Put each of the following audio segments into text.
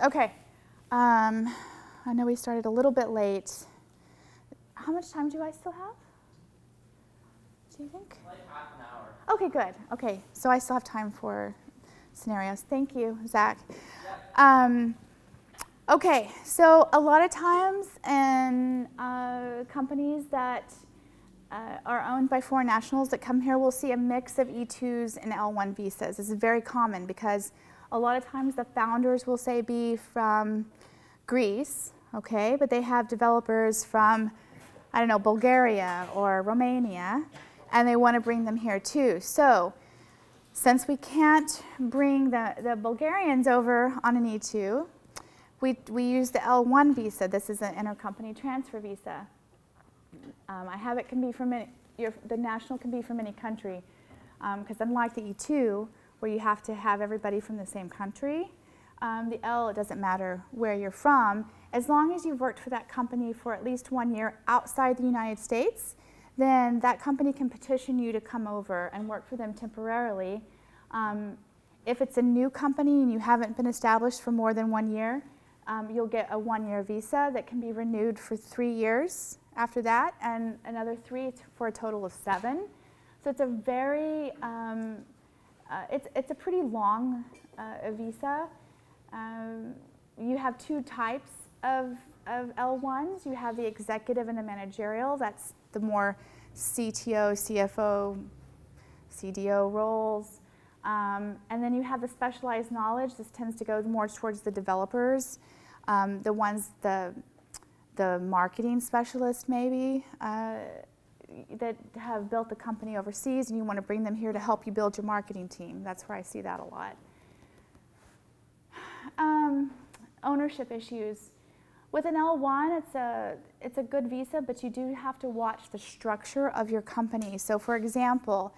Okay, I know we started a little bit late. How much time do I still have? Do you think? Like half an hour. Okay, good. Okay, so I still have time for scenarios. Thank you, Zach. Yep. Okay, so a lot of times in companies that are owned by foreign nationals that come here, we'll see a mix of E2s and L1 visas. This is very common because a lot of times the founders will say be from Greece, okay, but they have developers from, I don't know, Bulgaria or Romania, and they want to bring them here too. So since we can't bring the Bulgarians over on an E2, we use the L1 visa. This is an intercompany transfer visa. I have it can be from the national can be from any country, because unlike the E2, where you have to have everybody from the same country, the L, it doesn't matter where you're from, as long as you've worked for that company for at least 1 year outside the United States, then that company can petition you to come over and work for them temporarily. If it's a new company and you haven't been established for more than 1 year, you'll get a 1-year visa that can be renewed for 3 years after that, and another 3 for a total of 7. So it's a very, it's a pretty long visa. You have 2 types of L1s. You have the executive and the managerial. That's the more CTO, CFO, CDO roles. And then you have the specialized knowledge. This tends to go more towards the developers, the ones, the marketing specialists maybe, that have built the company overseas and you want to bring them here to help you build your marketing team. That's where I see that a lot. Ownership issues. With an L1, it's a good visa, but you do have to watch the structure of your company. So for example,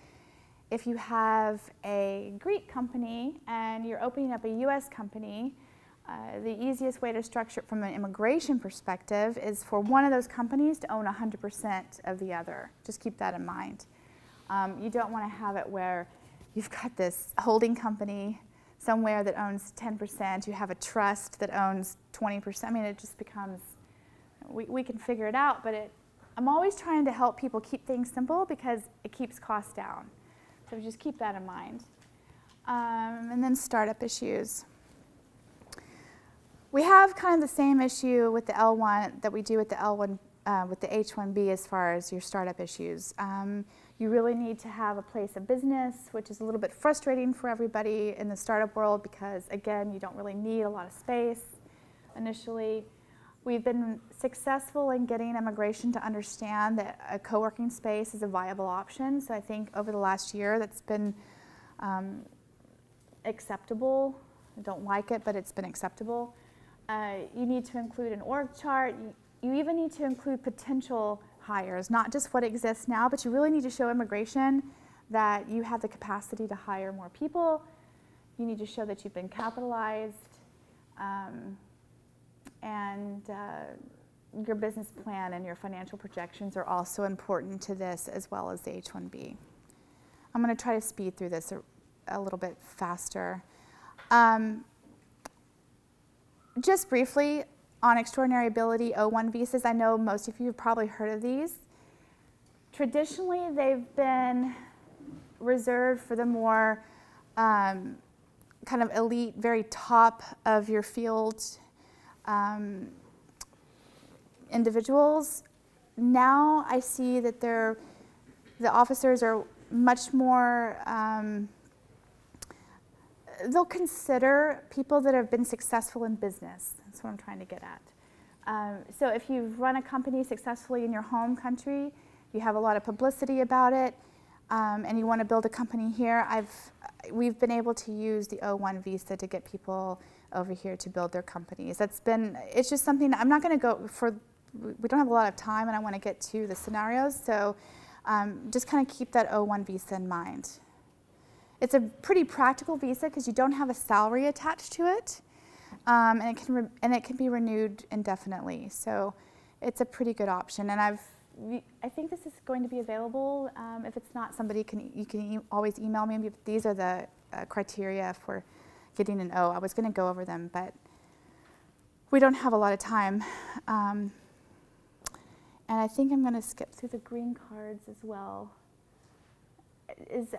if you have a Greek company and you're opening up a US company, the easiest way to structure it from an immigration perspective is for one of those companies to own 100% of the other. Just keep that in mind. You don't want to have it where you've got this holding company somewhere that owns 10%, you have a trust that owns 20%. I mean, it just becomes, we can figure it out, but I'm always trying to help people keep things simple because it keeps costs down. So just keep that in mind. And then startup issues. We have kind of the same issue with the L1 that we do with the L1, with the H1B as far as your startup issues. You really need to have a place of business, which is a little bit frustrating for everybody in the startup world because, again, you don't really need a lot of space initially. We've been successful in getting immigration to understand that a co-working space is a viable option. So I think over the last year that's been acceptable. I don't like it, but it's been acceptable. You need to include an org chart. You even need to include potential hires, not just what exists now, but you really need to show immigration that you have the capacity to hire more people. You need to show that you've been capitalized, and your business plan and your financial projections are also important to this, as well as the H-1B. I'm going to try to speed through this a little bit faster. Just briefly, on extraordinary ability O1 visas, I know most of you have probably heard of these. Traditionally, they've been reserved for the more kind of elite, very top of your field individuals. Now I see that the officers are much more, they'll consider people that have been successful in business. That's what I'm trying to get at. So if you've run a company successfully in your home country, you have a lot of publicity about it, and you want to build a company here, we've been able to use the O1 visa to get people over here to build their companies. It's just something, I'm not going to go for, we don't have a lot of time and I want to get to the scenarios, so just kind of keep that O1 visa in mind. It's a pretty practical visa because you don't have a salary attached to it, and it can be renewed indefinitely. So it's a pretty good option. And I think this is going to be available. If it's not, you can always email me. These are the criteria for getting an O. I was going to go over them, but we don't have a lot of time. And I think I'm going to skip through the green cards as well. Is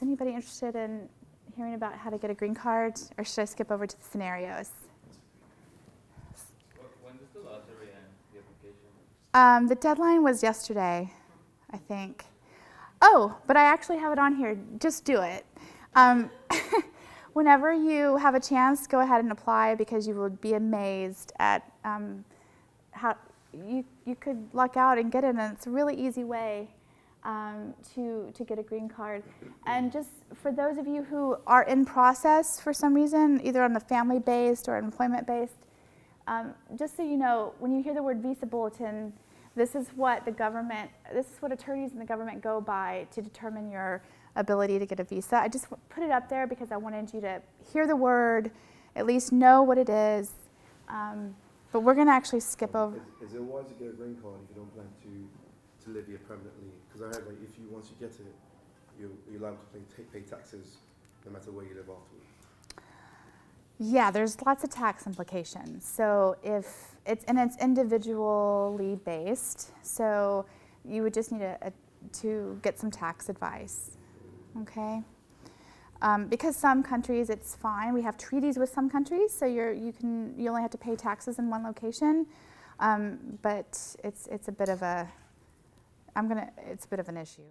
anybody interested in hearing about how to get a green card, or should I skip over to the scenarios? When does the lottery end, the application? The deadline was yesterday, I think. Oh, but I actually have it on here. Just do it. Whenever you have a chance, go ahead and apply, because you will be amazed at how you could luck out and get it, and it's a really easy way to get a green card. And just for those of you who are in process for some reason, either on the family-based or employment-based, just so you know, when you hear the word visa bulletin, this is what attorneys in the government go by to determine your ability to get a visa. I just put it up there because I wanted you to hear the word, at least know what it is. But we're going to actually skip over. Is it wise to get a green card if you don't plan to live here permanently? Because I heard, like, once you get it, you're allowed to pay taxes no matter where you live afterwards. Yeah, there's lots of tax implications. So if it's individually based, so you would just need to get some tax advice, okay? Because some countries it's fine. We have treaties with some countries, so you only have to pay taxes in one location, but it's a bit of an issue.